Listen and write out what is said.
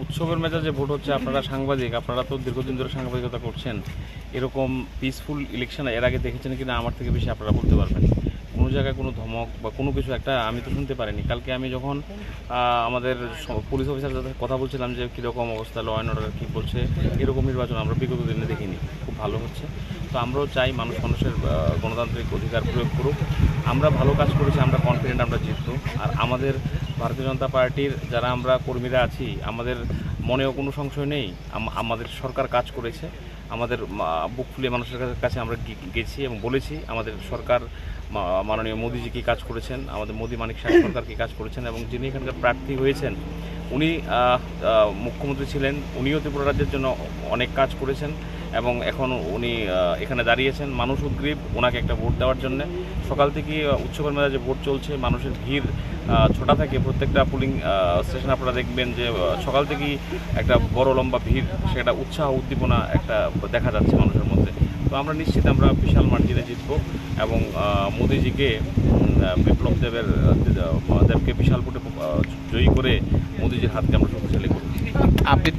উৎসবের মেজাজে ভোট হচ্ছে। আপনারা সাংবাদিক, আপনারা তো দীর্ঘদিন ধরে সাংবাদিকতা করছেন। এরকম পিসফুল ইলেকশন এর আগে দেখেছেন কিনা আমার থেকে বেশি আপনারা বলতে পারবেন। কোনো জায়গায় কোনো ধমক বা কোনো কিছু একটা আমি তো শুনতে পারিনি। কালকে আমি যখন আমাদের পুলিশ অফিসার সাথে কথা বলছিলাম যে কীরকম অবস্থা, ল অ্যান্ড অর্ডার কী বলছে, এরকম নির্বাচন আমরা বিগত দিনে দেখিনি। খুব ভালো হচ্ছে। তো আমরাও চাই মানুষের গণতান্ত্রিক অধিকার প্রয়োগ করুক। আমরা ভালো কাজ করেছি, আমরা কনফিডেন্ট আমরা জিতব। আর আমাদের ভারতীয় জনতা পার্টির যারা আমরা কর্মীরা আছি, আমাদের মনেও কোনো সংশয় নেই। আমাদের সরকার কাজ করেছে, আমাদের বুক ফুলিয়ে মানুষের কাছে আমরা গেছি এবং বলেছি আমাদের সরকার মাননীয় মোদিজি কী কাজ করেছেন, আমাদের মোদি মানিক শাহ সরকার কী কাজ করেছেন, এবং যিনি এখানকার প্রার্থী হয়েছেন উনি মুখ্যমন্ত্রী ছিলেন, উনিও ত্রিপুরা রাজ্যের জন্য অনেক কাজ করেছেন এবং এখন উনি এখানে দাঁড়িয়েছেন। মানুষ উদ্গ্রীব ওনাকে একটা ভোট দেওয়ার জন্য। সকাল থেকে উৎসবের মেজাজে ভোট চলছে, মানুষের ভিড় ছোটা থাকে প্রত্যেকটা পোলিং স্টেশনে। আপনারা দেখবেন যে সকাল থেকেই একটা বড় লম্বা ভিড়, সেটা উৎসাহ উদ্দীপনা একটা দেখা যাচ্ছে মানুষের মধ্যে। তো আমরা নিশ্চিত আমরা বিশাল মার্জিনে জিতব এবং মোদিজিকে বিপ্লব দেবকে বিশাল ভোটে জয়ী করে মোদিজির হাতকে আমরা শক্তিশালী করব। আপনি